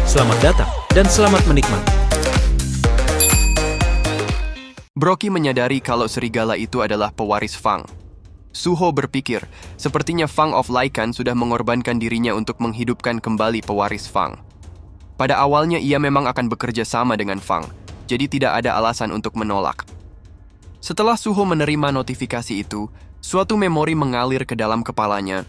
Selamat datang dan selamat menikmati. Broky menyadari kalau serigala itu adalah pewaris Fang. Suho berpikir, sepertinya Fang of Lycan sudah mengorbankan dirinya untuk menghidupkan kembali pewaris Fang. Pada awalnya ia memang akan bekerja sama dengan Fang, jadi tidak ada alasan untuk menolak. Setelah Suho menerima notifikasi itu, suatu memori mengalir ke dalam kepalanya.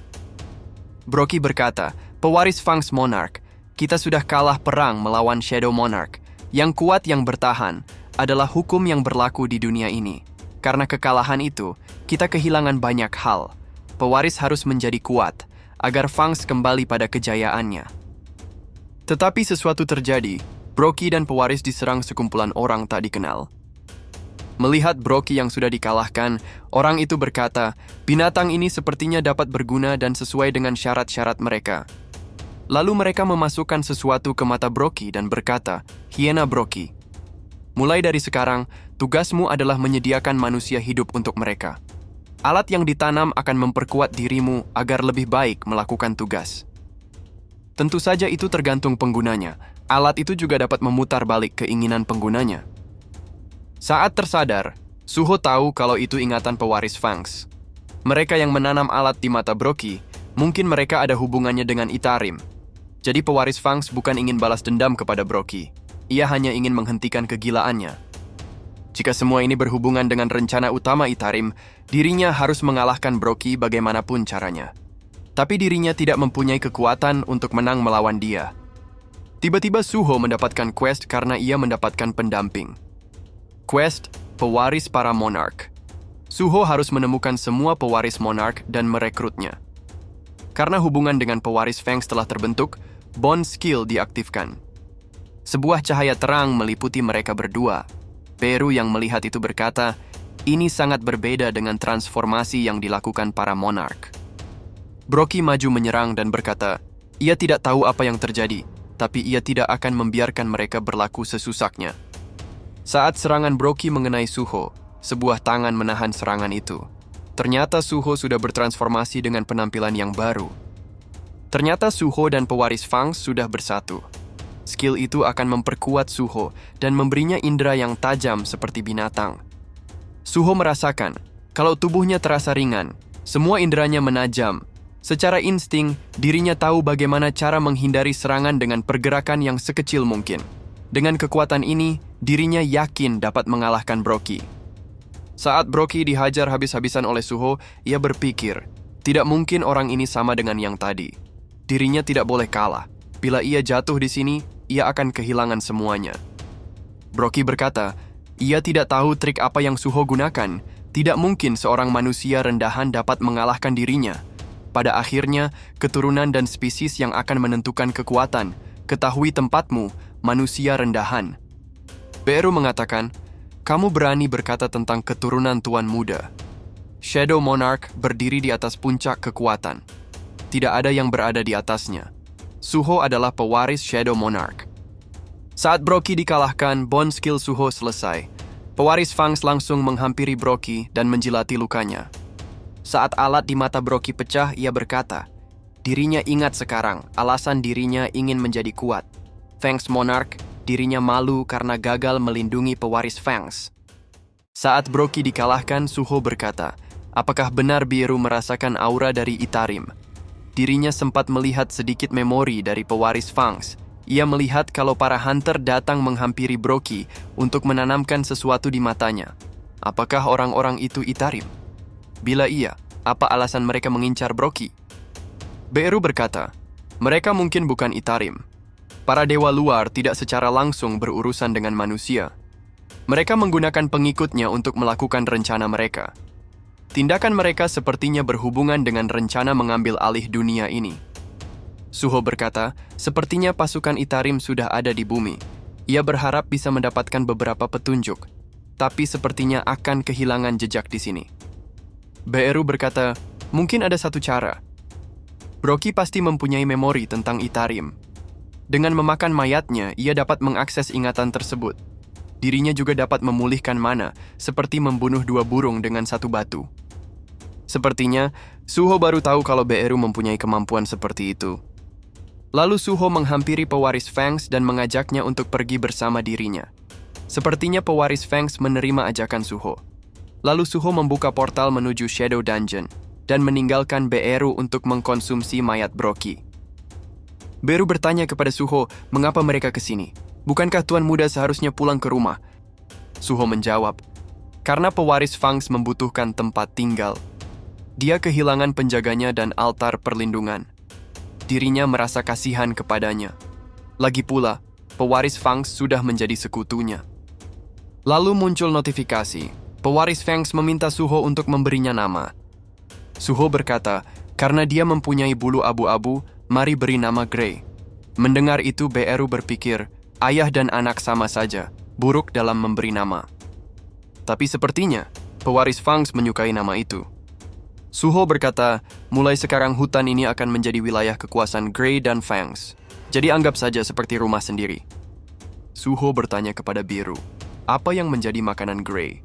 Broky berkata, pewaris Fang's Monarch, kita sudah kalah perang melawan Shadow Monarch. Yang kuat yang bertahan adalah hukum yang berlaku di dunia ini. Karena kekalahan itu, kita kehilangan banyak hal. Pewaris harus menjadi kuat, agar Fangs kembali pada kejayaannya. Tetapi sesuatu terjadi, Broky dan pewaris diserang sekumpulan orang tak dikenal. Melihat Broky yang sudah dikalahkan, orang itu berkata, binatang ini sepertinya dapat berguna dan sesuai dengan syarat-syarat mereka. Lalu mereka memasukkan sesuatu ke mata Broky dan berkata, Hyena Broky, mulai dari sekarang, tugasmu adalah menyediakan manusia hidup untuk mereka. Alat yang ditanam akan memperkuat dirimu agar lebih baik melakukan tugas. Tentu saja itu tergantung penggunanya. Alat itu juga dapat memutar balik keinginan penggunanya. Saat tersadar, Suho tahu kalau itu ingatan pewaris Fangs. Mereka yang menanam alat di mata Broky, mungkin mereka ada hubungannya dengan Itarim. Jadi pewaris Fangs bukan ingin balas dendam kepada Broky. Ia hanya ingin menghentikan kegilaannya. Jika semua ini berhubungan dengan rencana utama Itarim, dirinya harus mengalahkan Broky bagaimanapun caranya. Tapi dirinya tidak mempunyai kekuatan untuk menang melawan dia. Tiba-tiba Suho mendapatkan quest karena ia mendapatkan pendamping. Quest Pewaris Para Monarch. Suho harus menemukan semua pewaris Monarch dan merekrutnya. Karena hubungan dengan pewaris Fangs telah terbentuk, Bond Skill diaktifkan. Sebuah cahaya terang meliputi mereka berdua. Beru yang melihat itu berkata, ini sangat berbeda dengan transformasi yang dilakukan para Monarch. Broky maju menyerang dan berkata, ia tidak tahu apa yang terjadi, tapi ia tidak akan membiarkan mereka berlaku sesusaknya. Saat serangan Broky mengenai Suho, sebuah tangan menahan serangan itu. Ternyata Suho sudah bertransformasi dengan penampilan yang baru. Ternyata Suho dan pewaris Fangs sudah bersatu. Skill itu akan memperkuat Suho dan memberinya indera yang tajam seperti binatang. Suho merasakan, kalau tubuhnya terasa ringan, semua inderanya menajam. Secara insting, dirinya tahu bagaimana cara menghindari serangan dengan pergerakan yang sekecil mungkin. Dengan kekuatan ini, dirinya yakin dapat mengalahkan Broky. Saat Broky dihajar habis-habisan oleh Suho, ia berpikir, tidak mungkin orang ini sama dengan yang tadi. Dirinya tidak boleh kalah. Bila ia jatuh di sini, ia akan kehilangan semuanya. Broky berkata, ia tidak tahu trik apa yang Suho gunakan. Tidak mungkin seorang manusia rendahan dapat mengalahkan dirinya. Pada akhirnya, keturunan dan spesies yang akan menentukan kekuatan. Ketahui tempatmu, manusia rendahan. Beru mengatakan, kamu berani berkata tentang keturunan Tuan Muda. Shadow Monarch berdiri di atas puncak kekuatan. Tidak ada yang berada di atasnya. Suho adalah pewaris Shadow Monarch. Saat Broky dikalahkan, Bond Skill Suho selesai. Pewaris Fangs langsung menghampiri Broky dan menjilati lukanya. Saat alat di mata Broky pecah, ia berkata, dirinya ingat sekarang, alasan dirinya ingin menjadi kuat. Fangs Monarch, dirinya malu karena gagal melindungi pewaris Fangs. Saat Broky dikalahkan, Suho berkata, apakah benar Biru merasakan aura dari Itarim? Dirinya sempat melihat sedikit memori dari pewaris Fangs. Ia melihat kalau para hunter datang menghampiri Broky untuk menanamkan sesuatu di matanya. Apakah orang-orang itu Itarim? Bila iya, apa alasan mereka mengincar Broky? Beru berkata, mereka mungkin bukan Itarim. Para dewa luar tidak secara langsung berurusan dengan manusia. Mereka menggunakan pengikutnya untuk melakukan rencana mereka. Tindakan mereka sepertinya berhubungan dengan rencana mengambil alih dunia ini. Suho berkata, sepertinya pasukan Itarim sudah ada di bumi. Ia berharap bisa mendapatkan beberapa petunjuk, tapi sepertinya akan kehilangan jejak di sini. Beru berkata, mungkin ada satu cara. Broky pasti mempunyai memori tentang Itarim. Dengan memakan mayatnya, ia dapat mengakses ingatan tersebut. Dirinya juga dapat memulihkan mana, seperti membunuh 2 burung dengan 1 batu. Sepertinya, Suho baru tahu kalau Beru mempunyai kemampuan seperti itu. Lalu Suho menghampiri pewaris Fangs dan mengajaknya untuk pergi bersama dirinya. Sepertinya pewaris Fangs menerima ajakan Suho. Lalu Suho membuka portal menuju Shadow Dungeon dan meninggalkan Beru untuk mengkonsumsi mayat Brookie. Beru bertanya kepada Suho mengapa mereka ke sini. Bukankah Tuan Muda seharusnya pulang ke rumah? Suho menjawab, karena pewaris Fangs membutuhkan tempat tinggal. Dia kehilangan penjaganya dan altar perlindungan. Dirinya merasa kasihan kepadanya. Lagi pula, pewaris Fangs sudah menjadi sekutunya. Lalu muncul notifikasi. Pewaris Fangs meminta Suho untuk memberinya nama. Suho berkata, karena dia mempunyai bulu abu-abu, mari beri nama Grey. Mendengar itu, Beru berpikir, ayah dan anak sama saja, buruk dalam memberi nama. Tapi sepertinya, pewaris Fangs menyukai nama itu. Suho berkata, mulai sekarang hutan ini akan menjadi wilayah kekuasaan Grey dan Fangs. Jadi anggap saja seperti rumah sendiri. Suho bertanya kepada Beru, apa yang menjadi makanan Grey?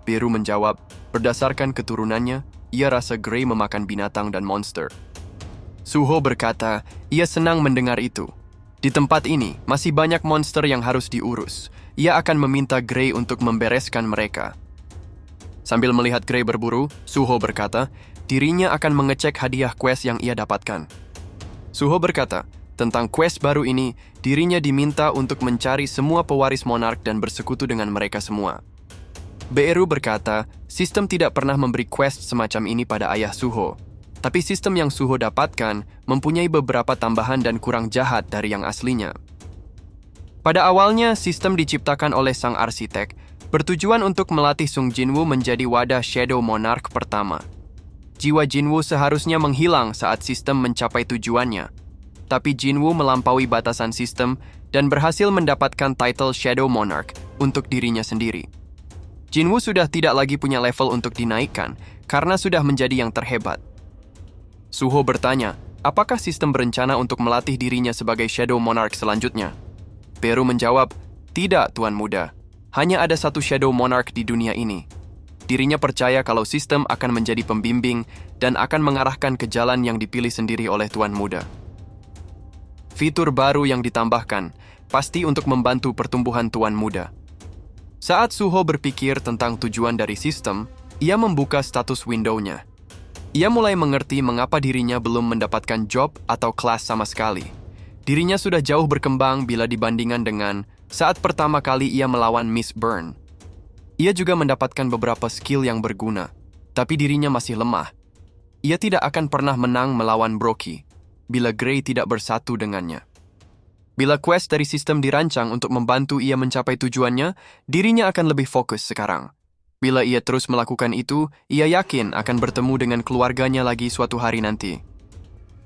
Beru menjawab, berdasarkan keturunannya, ia rasa Grey memakan binatang dan monster. Suho berkata, ia senang mendengar itu. Di tempat ini, masih banyak monster yang harus diurus. Ia akan meminta Grey untuk membereskan mereka. Sambil melihat Grey berburu, Suho berkata, dirinya akan mengecek hadiah quest yang ia dapatkan. Suho berkata, tentang quest baru ini, dirinya diminta untuk mencari semua pewaris monark dan bersekutu dengan mereka semua. Beru berkata, sistem tidak pernah memberi quest semacam ini pada ayah Suho. Tapi sistem yang Suho dapatkan mempunyai beberapa tambahan dan kurang jahat dari yang aslinya. Pada awalnya, sistem diciptakan oleh sang arsitek, bertujuan untuk melatih Sung Jinwoo menjadi wadah Shadow Monarch pertama. Jiwa Jinwoo seharusnya menghilang saat sistem mencapai tujuannya. Tapi Jinwoo melampaui batasan sistem dan berhasil mendapatkan title Shadow Monarch untuk dirinya sendiri. Jinwoo sudah tidak lagi punya level untuk dinaikkan karena sudah menjadi yang terhebat. Suho bertanya, apakah sistem berencana untuk melatih dirinya sebagai Shadow Monarch selanjutnya? Beru menjawab, tidak, Tuan Muda. Hanya ada satu Shadow Monarch di dunia ini. Dirinya percaya kalau sistem akan menjadi pembimbing dan akan mengarahkan ke jalan yang dipilih sendiri oleh Tuan Muda. Fitur baru yang ditambahkan, pasti untuk membantu pertumbuhan Tuan Muda. Saat Suho berpikir tentang tujuan dari sistem, ia membuka status window-nya. Ia mulai mengerti mengapa dirinya belum mendapatkan job atau kelas sama sekali. Dirinya sudah jauh berkembang bila dibandingkan dengan saat pertama kali ia melawan Miss Byrne. Ia juga mendapatkan beberapa skill yang berguna, tapi dirinya masih lemah. Ia tidak akan pernah menang melawan Brookie bila Grey tidak bersatu dengannya. Bila quest dari sistem dirancang untuk membantu ia mencapai tujuannya, dirinya akan lebih fokus sekarang. Bila ia terus melakukan itu, ia yakin akan bertemu dengan keluarganya lagi suatu hari nanti.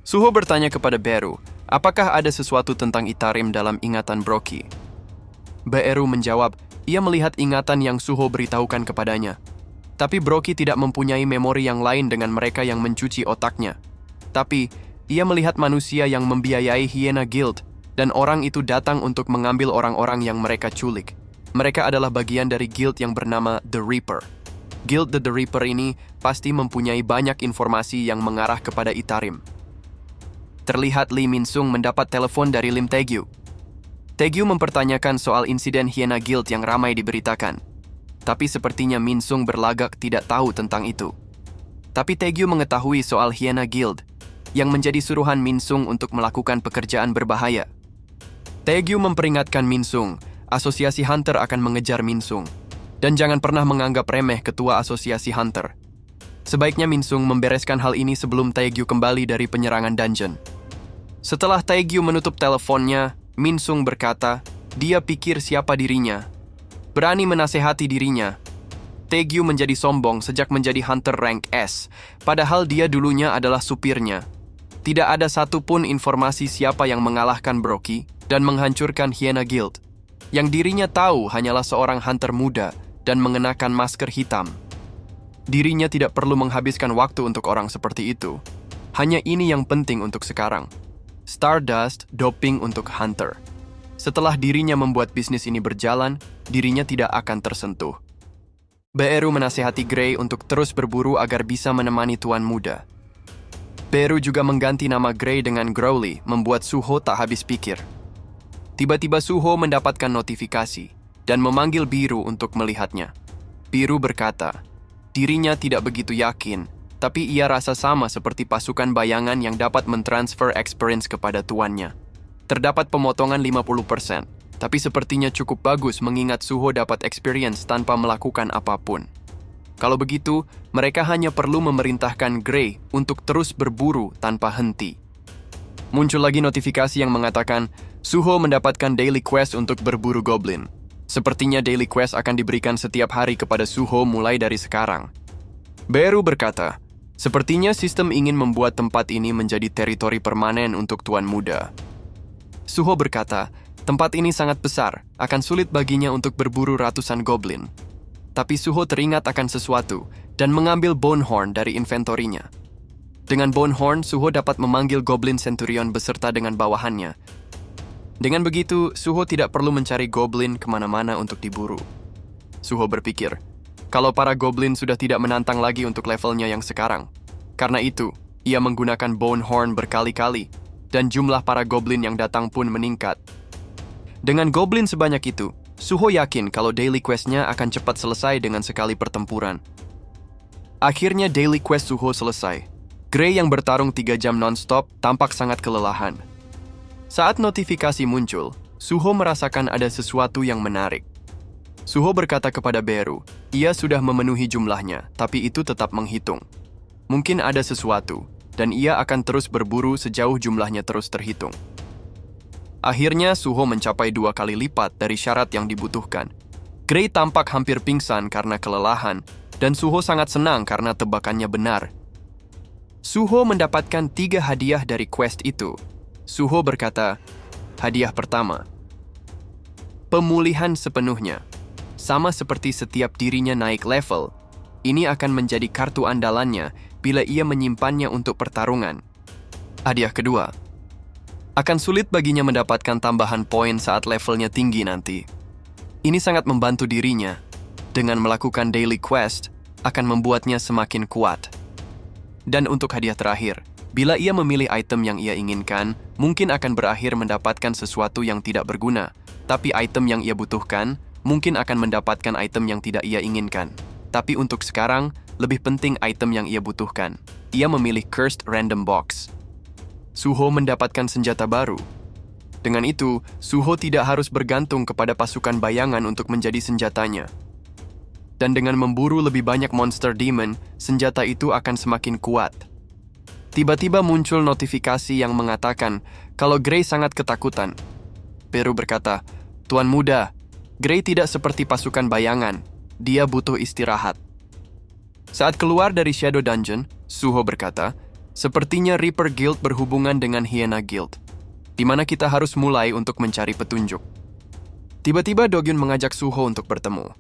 Suho bertanya kepada Beru, apakah ada sesuatu tentang Itarim dalam ingatan Brookie? Beru menjawab, ia melihat ingatan yang Suho beritahukan kepadanya. Tapi Brookie tidak mempunyai memori yang lain dengan mereka yang mencuci otaknya. Tapi, ia melihat manusia yang membiayai Hyena Guild, dan orang itu datang untuk mengambil orang-orang yang mereka culik. Mereka adalah bagian dari guild yang bernama The Reaper. Guild The Reaper ini pasti mempunyai banyak informasi yang mengarah kepada Itarim. Terlihat Lee Min-sung mendapat telepon dari Lim Taegyu. Taegyu mempertanyakan soal insiden Hyena Guild yang ramai diberitakan. Tapi sepertinya Min-sung berlagak tidak tahu tentang itu. Tapi Taegyu mengetahui soal Hyena Guild, yang menjadi suruhan Min-sung untuk melakukan pekerjaan berbahaya. Taegyu memperingatkan Min-sung, Asosiasi Hunter akan mengejar Min-sung. Dan jangan pernah menganggap remeh ketua Asosiasi Hunter. Sebaiknya Min-sung membereskan hal ini sebelum Taegyu kembali dari penyerangan dungeon. Setelah Taegyu menutup teleponnya, Min-sung berkata, dia pikir siapa dirinya. Berani menasehati dirinya. Taegyu menjadi sombong sejak menjadi Hunter rank S, padahal dia dulunya adalah supirnya. Tidak ada satupun informasi siapa yang mengalahkan Brookie dan menghancurkan Hyena Guild. Yang dirinya tahu hanyalah seorang Hunter muda dan mengenakan masker hitam. Dirinya tidak perlu menghabiskan waktu untuk orang seperti itu. Hanya ini yang penting untuk sekarang. Stardust doping untuk Hunter. Setelah dirinya membuat bisnis ini berjalan, dirinya tidak akan tersentuh. Beru menasihati Grey untuk terus berburu agar bisa menemani Tuan Muda. Beru juga mengganti nama Gray dengan Growly, membuat Suho tak habis pikir. Tiba-tiba Suho mendapatkan notifikasi dan memanggil Biru untuk melihatnya. Biru berkata, dirinya tidak begitu yakin, tapi ia rasa sama seperti pasukan bayangan yang dapat mentransfer experience kepada tuannya. Terdapat pemotongan 50%, tapi sepertinya cukup bagus mengingat Suho dapat experience tanpa melakukan apapun. Kalau begitu, mereka hanya perlu memerintahkan Gray untuk terus berburu tanpa henti. Muncul lagi notifikasi yang mengatakan, Suho mendapatkan daily quest untuk berburu goblin. Sepertinya daily quest akan diberikan setiap hari kepada Suho mulai dari sekarang. Beru berkata, sepertinya sistem ingin membuat tempat ini menjadi teritori permanen untuk Tuan Muda. Suho berkata, tempat ini sangat besar, akan sulit baginya untuk berburu ratusan goblin. Tapi Suho teringat akan sesuatu dan mengambil Bonehorn dari inventorinya. Dengan Bonehorn, Suho dapat memanggil Goblin Centurion beserta dengan bawahannya. Dengan begitu, Suho tidak perlu mencari goblin kemana-mana untuk diburu. Suho berpikir, kalau para goblin sudah tidak menantang lagi untuk levelnya yang sekarang. Karena itu, ia menggunakan Bonehorn berkali-kali, dan jumlah para goblin yang datang pun meningkat. Dengan goblin sebanyak itu, Suho yakin kalau daily quest-nya akan cepat selesai dengan sekali pertempuran. Akhirnya daily quest Suho selesai. Gray yang bertarung 3 jam non-stop tampak sangat kelelahan. Saat notifikasi muncul, Suho merasakan ada sesuatu yang menarik. Suho berkata kepada Beru, ia sudah memenuhi jumlahnya, tapi itu tetap menghitung. Mungkin ada sesuatu, dan ia akan terus berburu sejauh jumlahnya terus terhitung. Akhirnya, Suho mencapai 2 kali lipat dari syarat yang dibutuhkan. Gray tampak hampir pingsan karena kelelahan, dan Suho sangat senang karena tebakannya benar. Suho mendapatkan 3 hadiah dari quest itu. Suho berkata, hadiah pertama, pemulihan sepenuhnya. Sama seperti setiap dirinya naik level, ini akan menjadi kartu andalannya bila ia menyimpannya untuk pertarungan. Hadiah kedua, akan sulit baginya mendapatkan tambahan poin saat levelnya tinggi nanti. Ini sangat membantu dirinya. Dengan melakukan daily quest, akan membuatnya semakin kuat. Dan untuk hadiah terakhir, bila ia memilih item yang ia inginkan, mungkin akan berakhir mendapatkan sesuatu yang tidak berguna. Tapi item yang ia butuhkan, mungkin akan mendapatkan item yang tidak ia inginkan. Tapi untuk sekarang, lebih penting item yang ia butuhkan. Ia memilih Cursed Random Box. Suho mendapatkan senjata baru. Dengan itu, Suho tidak harus bergantung kepada pasukan bayangan untuk menjadi senjatanya. Dan dengan memburu lebih banyak monster demon, senjata itu akan semakin kuat. Tiba-tiba muncul notifikasi yang mengatakan kalau Gray sangat ketakutan. Beru berkata, Tuan Muda, Gray tidak seperti pasukan bayangan. Dia butuh istirahat. Saat keluar dari Shadow Dungeon, Suho berkata, sepertinya Reaper Guild berhubungan dengan Hyena Guild, di mana kita harus mulai untuk mencari petunjuk. Tiba-tiba Dogyun mengajak Suho untuk bertemu.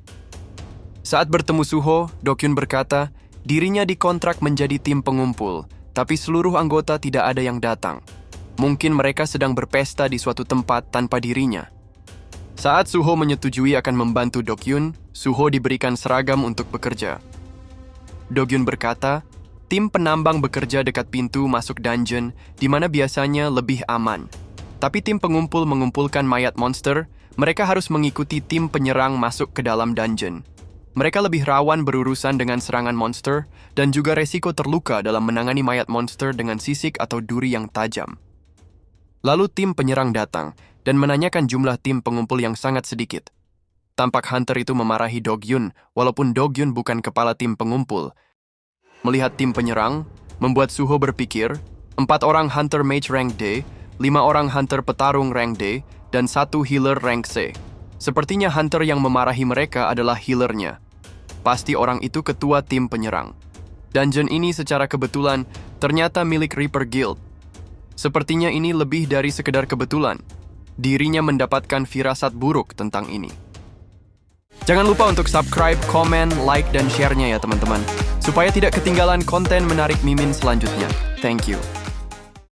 Saat bertemu Suho, Dogyun berkata, dirinya dikontrak menjadi tim pengumpul, tapi seluruh anggota tidak ada yang datang. Mungkin mereka sedang berpesta di suatu tempat tanpa dirinya. Saat Suho menyetujui akan membantu Dogyun, Suho diberikan seragam untuk bekerja. Dogyun berkata, tim penambang bekerja dekat pintu masuk dungeon, di mana biasanya lebih aman. Tapi tim pengumpul mengumpulkan mayat monster, mereka harus mengikuti tim penyerang masuk ke dalam dungeon. Mereka lebih rawan berurusan dengan serangan monster, dan juga resiko terluka dalam menangani mayat monster dengan sisik atau duri yang tajam. Lalu tim penyerang datang, dan menanyakan jumlah tim pengumpul yang sangat sedikit. Tampak Hunter itu memarahi Dogyun, walaupun Dogyun bukan kepala tim pengumpul. Melihat tim penyerang, membuat Suho berpikir, 4 orang Hunter Mage rank D, 5 orang Hunter petarung rank D, dan 1 healer rank C. Sepertinya Hunter yang memarahi mereka adalah healernya. Pasti orang itu ketua tim penyerang. Dungeon ini secara kebetulan ternyata milik Reaper Guild. Sepertinya ini lebih dari sekedar kebetulan. Dirinya mendapatkan firasat buruk tentang ini. Jangan lupa untuk subscribe, komen, like, dan share-nya ya teman-teman. Supaya tidak ketinggalan konten menarik Mimin selanjutnya. Thank you.